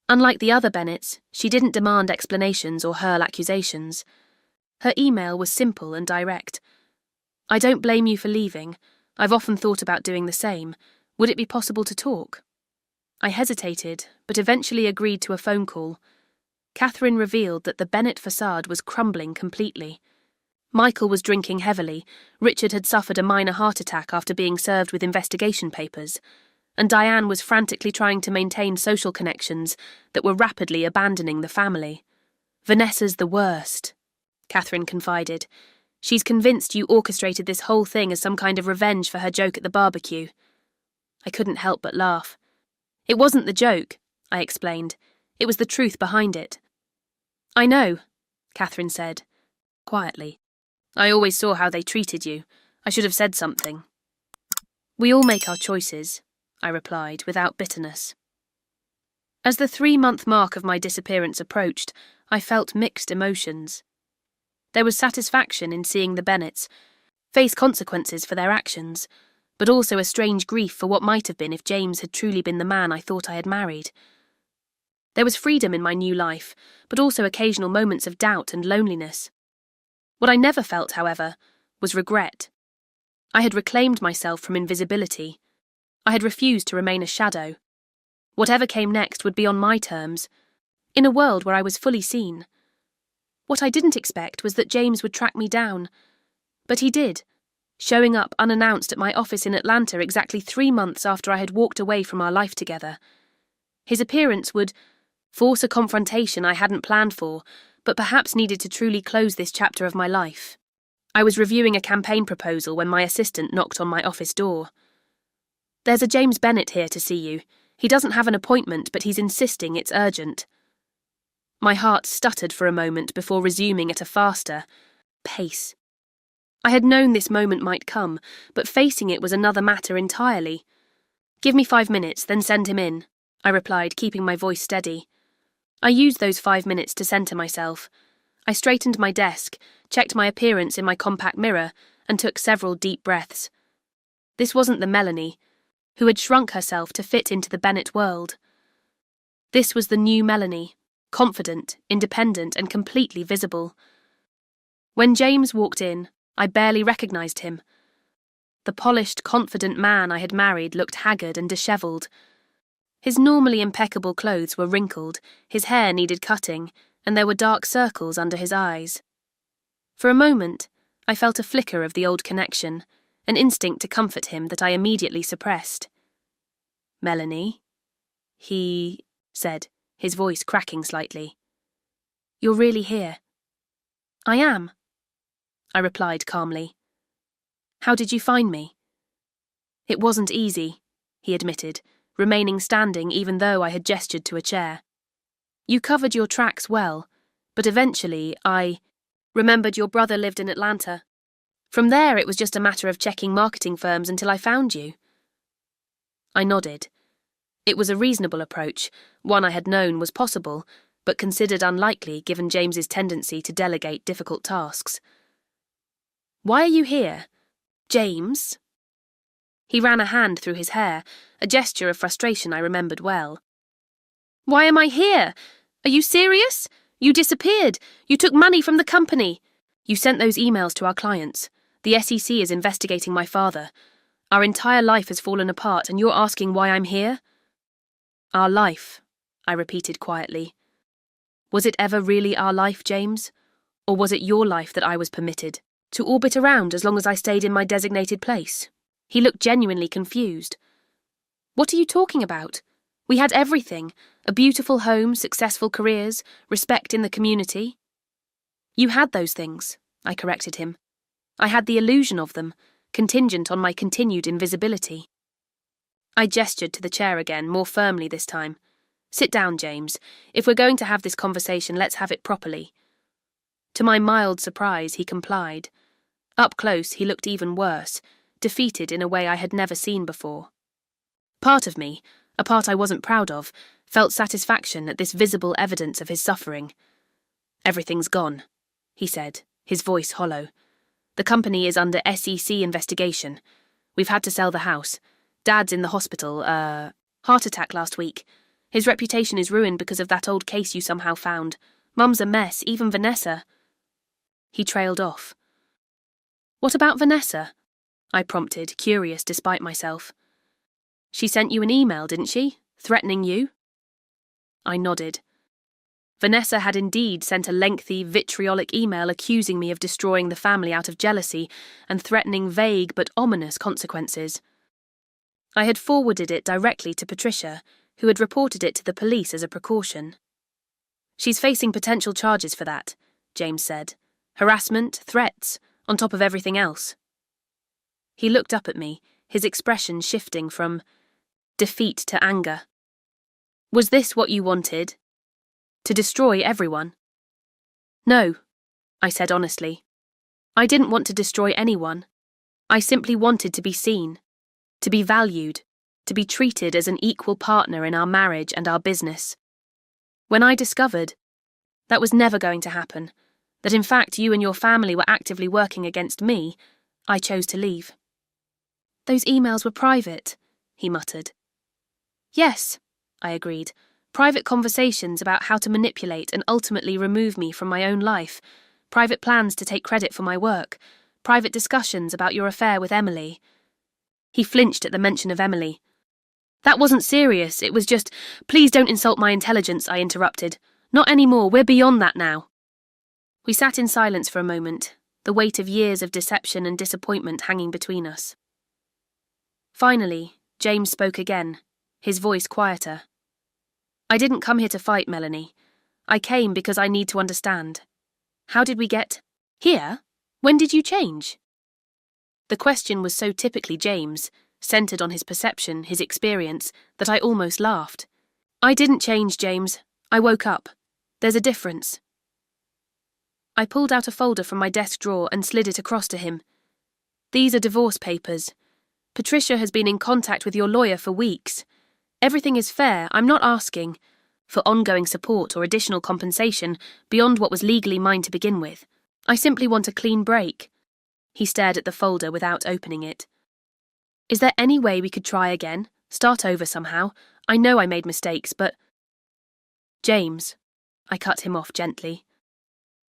A: Unlike the other Bennetts, she didn't demand explanations or hurl accusations. Her email was simple and direct. "I don't blame you for leaving. I've often thought about doing the same. Would it be possible to talk?" I hesitated, but eventually agreed to a phone call. Catherine revealed that the Bennett facade was crumbling completely. Michael was drinking heavily, Richard had suffered a minor heart attack after being served with investigation papers, and Diane was frantically trying to maintain social connections that were rapidly abandoning the family. "Vanessa's the worst," Catherine confided. "She's convinced you orchestrated this whole thing as some kind of revenge for her joke at the barbecue." I couldn't help but laugh. "It wasn't the joke," I explained. "It was the truth behind it." "I know," Catherine said, quietly. "I always saw how they treated you. I should have said something." "We all make our choices," I replied, without bitterness. As the 3-month mark of my disappearance approached, I felt mixed emotions. There was satisfaction in seeing the Bennets face consequences for their actions, but also a strange grief for what might have been if James had truly been the man I thought I had married. There was freedom in my new life, but also occasional moments of doubt and loneliness. What I never felt, however, was regret. I had reclaimed myself from invisibility. I had refused to remain a shadow. Whatever came next would be on my terms, in a world where I was fully seen. What I didn't expect was that James would track me down. But he did, showing up unannounced at my office in Atlanta exactly 3 months after I had walked away from our life together. His appearance would force a confrontation I hadn't planned for, but perhaps needed to truly close this chapter of my life. I was reviewing a campaign proposal when my assistant knocked on my office door. "There's a James Bennet here to see you. He doesn't have an appointment, but he's insisting it's urgent." My heart stuttered for a moment before resuming at a faster pace. I had known this moment might come, but facing it was another matter entirely. "Give me 5 minutes, then send him in," I replied, keeping my voice steady. I used those 5 minutes to centre myself. I straightened my desk, checked my appearance in my compact mirror, and took several deep breaths. This wasn't the Melanie who had shrunk herself to fit into the Bennet world. This was the new Melanie, confident, independent, and completely visible. When James walked in, I barely recognised him. The polished, confident man I had married looked haggard and dishevelled. His normally impeccable clothes were wrinkled, his hair needed cutting, and there were dark circles under his eyes. For a moment, I felt a flicker of the old connection, an instinct to comfort him that I immediately suppressed. "Melanie," he said, his voice cracking slightly. "You're really here?" "I am," I replied calmly. "How did you find me?" "It wasn't easy," he admitted, remaining standing even though I had gestured to a chair. "You covered your tracks well, but eventually I remembered your brother lived in Atlanta. From there it was just a matter of checking marketing firms until I found you." I nodded. It was a reasonable approach, one I had known was possible, but considered unlikely given James's tendency to delegate difficult tasks. "Why are you here? James?" He ran a hand through his hair, a gesture of frustration I remembered well. "Why am I here? Are you serious? You disappeared. You took money from the company. You sent those emails to our clients. The SEC is investigating my father. Our entire life has fallen apart, and you're asking why I'm here?" "Our life," I repeated quietly. "Was it ever really our life, James? Or was it your life that I was permitted to orbit around as long as I stayed in my designated place?" He looked genuinely confused. "What are you talking about? We had everything, a beautiful home, successful careers, respect in the community." "You had those things," I corrected him. "I had the illusion of them, contingent on my continued invisibility." I gestured to the chair again, more firmly this time. "Sit down, James. If we're going to have this conversation, let's have it properly." To my mild surprise, he complied. Up close, he looked even worse, defeated in a way I had never seen before. Part of me, a part I wasn't proud of, felt satisfaction at this visible evidence of his suffering. "Everything's gone," he said, his voice hollow. "The company is under SEC investigation. We've had to sell the house. Dad's in the hospital, heart attack last week. His reputation is ruined because of that old case you somehow found. Mum's a mess, even Vanessa." He trailed off. "What about Vanessa?" I prompted, curious despite myself. "She sent you an email, didn't she? Threatening you?" I nodded. Vanessa had indeed sent a lengthy, vitriolic email accusing me of destroying the family out of jealousy and threatening vague but ominous consequences. I had forwarded it directly to Patricia, who had reported it to the police as a precaution. "She's facing potential charges for that," James said. "Harassment, threats, on top of everything else." He looked up at me, his expression shifting from defeat to anger. "Was this what you wanted? To destroy everyone?" "No," I said honestly. "I didn't want to destroy anyone. I simply wanted to be seen, to be valued, to be treated as an equal partner in our marriage and our business. When I discovered that was never going to happen, that in fact you and your family were actively working against me, I chose to leave. Those emails were private, he muttered. Yes, I agreed. Private conversations about how to manipulate and ultimately remove me from my own life, private plans to take credit for my work, private discussions about your affair with Emily. He flinched at the mention of Emily. That wasn't serious, it was just, please don't insult my intelligence, I interrupted. Not anymore, we're beyond that now. We sat in silence for a moment, the weight of years of deception and disappointment hanging between us. Finally, James spoke again, his voice quieter. I didn't come here to fight, Melanie. I came because I need to understand. How did we get here? When did you change? The question was so typically James, centered on his perception, his experience, that I almost laughed. I didn't change, James. I woke up. There's a difference. I pulled out a folder from my desk drawer and slid it across to him. These are divorce papers. Patricia has been in contact with your lawyer for weeks. Everything is fair, I'm not asking for ongoing support or additional compensation beyond what was legally mine to begin with. I simply want a clean break. He stared at the folder without opening it. Is there any way we could try again? Start over somehow? I know I made mistakes, but... James, I cut him off gently.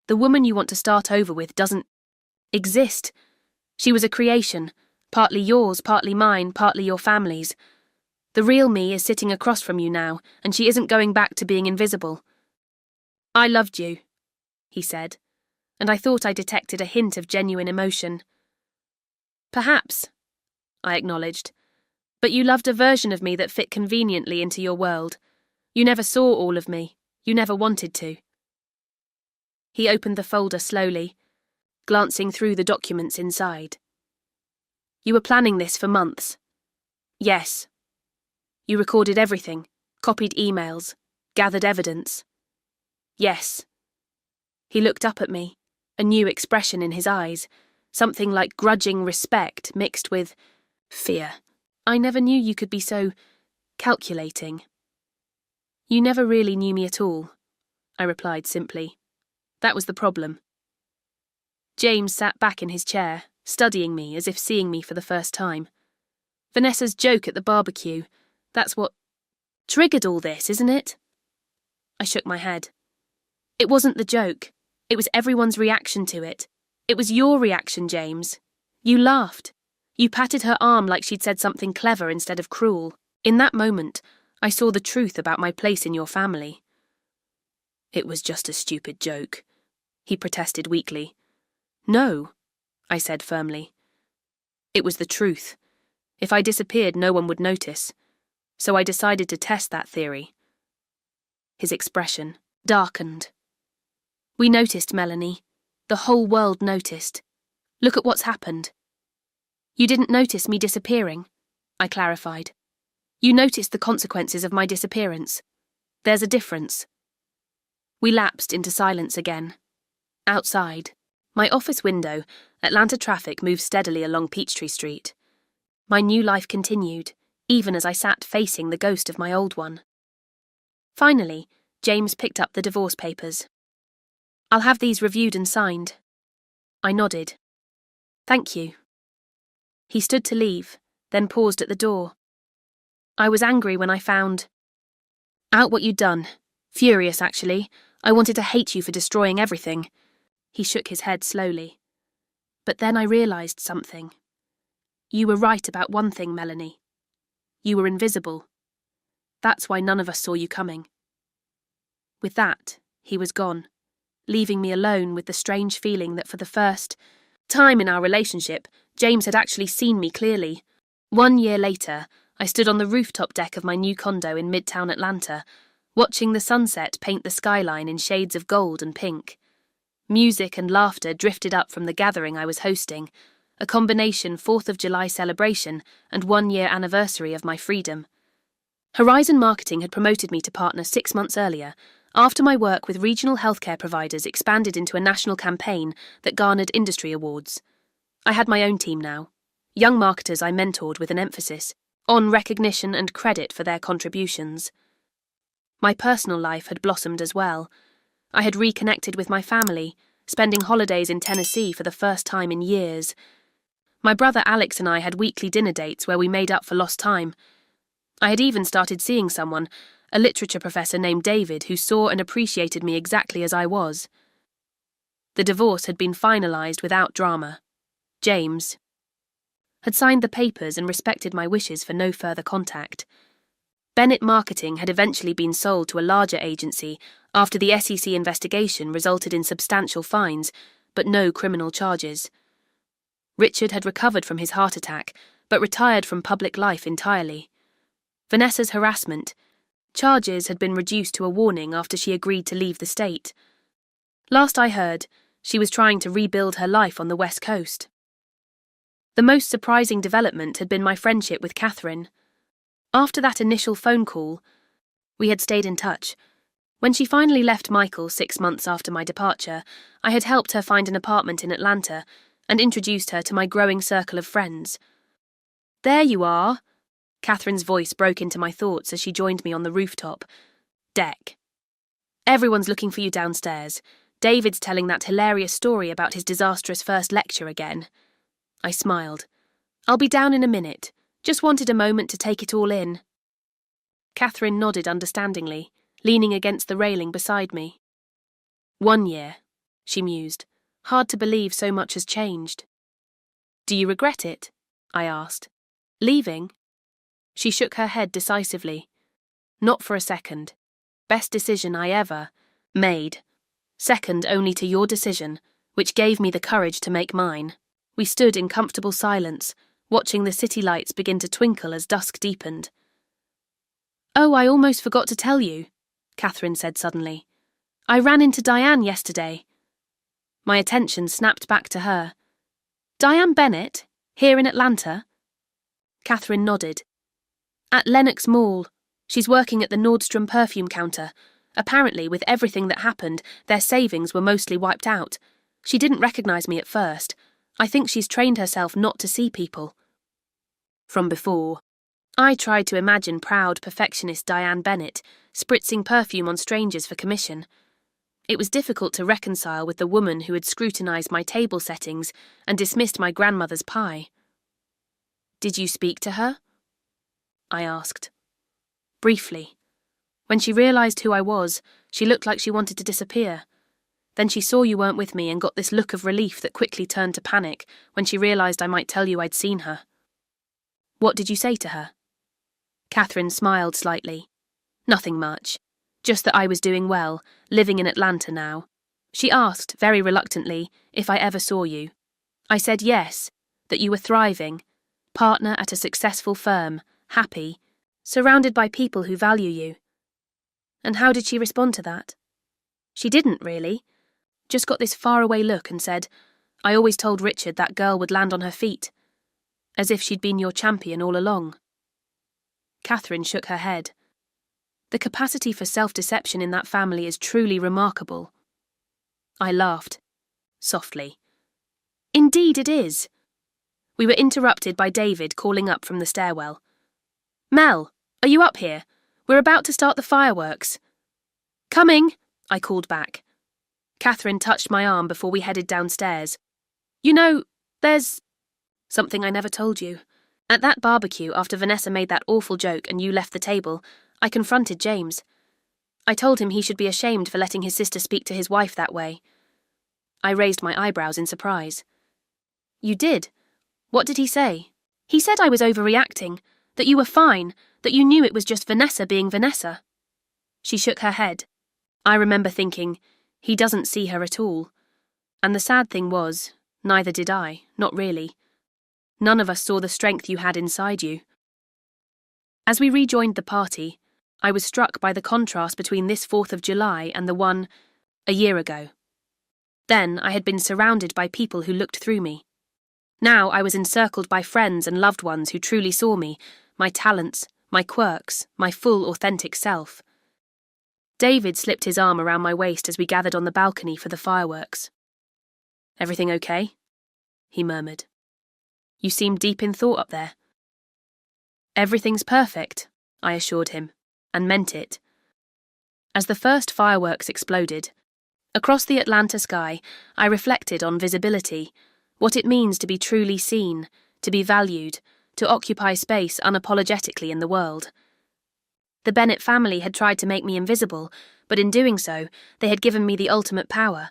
A: The woman you want to start over with doesn't exist. She was a creation, partly yours, partly mine, partly your family's. The real me is sitting across from you now, and she isn't going back to being invisible. I loved you, he said, and I thought I detected a hint of genuine emotion. Perhaps, I acknowledged, but you loved a version of me that fit conveniently into your world. You never saw all of me. You never wanted to. He opened the folder slowly, glancing through the documents inside. You were planning this for months. Yes. You recorded everything, copied emails, gathered evidence. Yes. He looked up at me, a new expression in his eyes, something like grudging respect mixed with fear. I never knew you could be so calculating. You never really knew me at all, I replied simply. That was the problem. James sat back in his chair, studying me as if seeing me for the first time. Vanessa's joke at the barbecue, that's what triggered all this, isn't it? I shook my head. It wasn't the joke. It was everyone's reaction to it. It was your reaction, James. You laughed. You patted her arm like she'd said something clever instead of cruel. In that moment, I saw the truth about my place in your family. It was just a stupid joke, he protested weakly. No, I said firmly. It was the truth. If I disappeared, no one would notice. So I decided to test that theory. His expression darkened. We noticed, Melanie. The whole world noticed. Look at what's happened. You didn't notice me disappearing, I clarified. You noticed the consequences of my disappearance. There's a difference. We lapsed into silence again. Outside, my office window, Atlanta traffic moved steadily along Peachtree Street. My new life continued, even as I sat facing the ghost of my old one. Finally, James picked up the divorce papers. I'll have these reviewed and signed. I nodded. Thank you. He stood to leave, then paused at the door. I was angry when I found out what you'd done. Furious, actually. I wanted to hate you for destroying everything. He shook his head slowly. But then I realised something. You were right about one thing, Melanie. You were invisible. That's why none of us saw you coming. With that, he was gone, leaving me alone with the strange feeling that for the first time in our relationship, James had actually seen me clearly. 1 year later, I stood on the rooftop deck of my new condo in Midtown Atlanta, watching the sunset paint the skyline in shades of gold and pink. Music and laughter drifted up from the gathering I was hosting, a combination 4th of July celebration and 1-year anniversary of my freedom. Horizon Marketing had promoted me to partner 6 months earlier, after my work with regional healthcare providers expanded into a national campaign that garnered industry awards. I had my own team now, young marketers I mentored with an emphasis on recognition and credit for their contributions. My personal life had blossomed as well. I had reconnected with my family, spending holidays in Tennessee for the first time in years. My brother Alex and I had weekly dinner dates where we made up for lost time. I had even started seeing someone, a literature professor named David, who saw and appreciated me exactly as I was. The divorce had been finalised without drama. James had signed the papers and respected my wishes for no further contact. Bennett Marketing had eventually been sold to a larger agency after the SEC investigation resulted in substantial fines, but no criminal charges. Richard had recovered from his heart attack, but retired from public life entirely. Vanessa's harassment charges had been reduced to a warning after she agreed to leave the state. Last I heard, she was trying to rebuild her life on the West Coast. The most surprising development had been my friendship with Catherine. After that initial phone call, we had stayed in touch. When she finally left Michael 6 months after my departure, I had helped her find an apartment in Atlanta and introduced her to my growing circle of friends. "There you are." Catherine's voice broke into my thoughts as she joined me on the rooftop deck. "Everyone's looking for you downstairs. David's telling that hilarious story about his disastrous first lecture again." I smiled. "I'll be down in a minute. Just wanted a moment to take it all in." Catherine nodded understandingly, leaning against the railing beside me. 1 year, she mused. Hard to believe so much has changed. "Do you regret it?" I asked. "Leaving?" She shook her head decisively. "Not for a second. Best decision I ever made. Second only to your decision, which gave me the courage to make mine." We stood in comfortable silence, watching the city lights begin to twinkle as dusk deepened. "Oh, I almost forgot to tell you," Catherine said suddenly. "I ran into Diane yesterday." My attention snapped back to her. "Diane Bennett? Here in Atlanta?" Catherine nodded. "At Lenox Mall. She's working at the Nordstrom perfume counter. Apparently, with everything that happened, their savings were mostly wiped out. She didn't recognize me at first. I think she's trained herself not to see people from before." I tried to imagine proud perfectionist Diane Bennett spritzing perfume on strangers for commission. It was difficult to reconcile with the woman who had scrutinized my table settings and dismissed my grandmother's pie. "Did you speak to her?" I asked. "Briefly. When she realized who I was, she looked like she wanted to disappear. Then she saw you weren't with me and got this look of relief that quickly turned to panic when she realized I might tell you I'd seen her." "What did you say to her?" Catherine smiled slightly. "Nothing much. Just that I was doing well, living in Atlanta now. She asked, very reluctantly, if I ever saw you. I said yes, that you were thriving, partner at a successful firm, happy, surrounded by people who value you." "And how did she respond to that?" "She didn't, really. Just got this faraway look and said, 'I always told Richard that girl would land on her feet,' as if she'd been your champion all along." Catherine shook her head. "The capacity for self-deception in that family is truly remarkable." I laughed, softly. "Indeed it is." We were interrupted by David calling up from the stairwell. "Mel, are you up here? We're about to start the fireworks." "Coming," I called back. Catherine touched my arm before we headed downstairs. "You know, there's something I never told you. At that barbecue, after Vanessa made that awful joke and you left the table, I confronted James. I told him he should be ashamed for letting his sister speak to his wife that way." I raised my eyebrows in surprise. "You did? What did he say?" "He said I was overreacting, that you were fine, that you knew it was just Vanessa being Vanessa." She shook her head. I remember thinking, he doesn't see her at all. And the sad thing was, neither did I, not really. None of us saw the strength you had inside you. As we rejoined the party, I was struck by the contrast between this 4th of July and the one a year ago. Then I had been surrounded by people who looked through me. Now I was encircled by friends and loved ones who truly saw me, my talents, my quirks, my full authentic self. David slipped his arm around my waist as we gathered on the balcony for the fireworks. "Everything okay?" he murmured. "You seem deep in thought up there." Everything's perfect, I assured him, and meant it. As the first fireworks exploded, across the Atlanta sky, I reflected on visibility, what it means to be truly seen, to be valued, to occupy space unapologetically in the world. The Bennett family had tried to make me invisible, but in doing so, they had given me the ultimate power.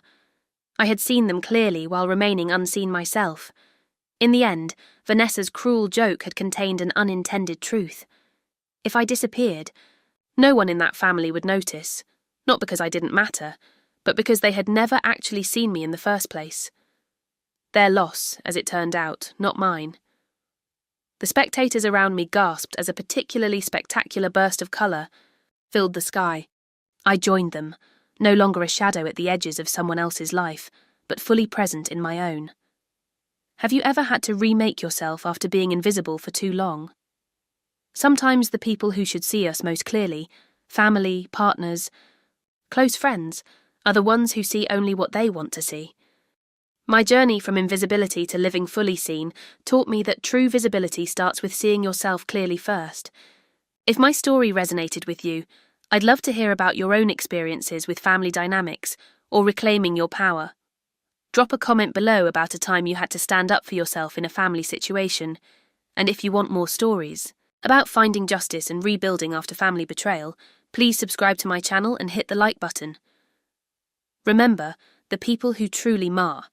A: I had seen them clearly while remaining unseen myself. In the end, Vanessa's cruel joke had contained an unintended truth. If I disappeared, no one in that family would notice, not because I didn't matter, but because they had never actually seen me in the first place. Their loss, as it turned out, not mine. The spectators around me gasped as a particularly spectacular burst of colour filled the sky. I joined them, no longer a shadow at the edges of someone else's life, but fully present in my own. Have you ever had to remake yourself after being invisible for too long? Sometimes the people who should see us most clearly, family, partners, close friends, are the ones who see only what they want to see. My journey from invisibility to living fully seen taught me that true visibility starts with seeing yourself clearly first. If my story resonated with you, I'd love to hear about your own experiences with family dynamics or reclaiming your power. Drop a comment below about a time you had to stand up for yourself in a family situation, and if you want more stories about finding justice and rebuilding after family betrayal, please subscribe to my channel and hit the like button. Remember, the people who truly mar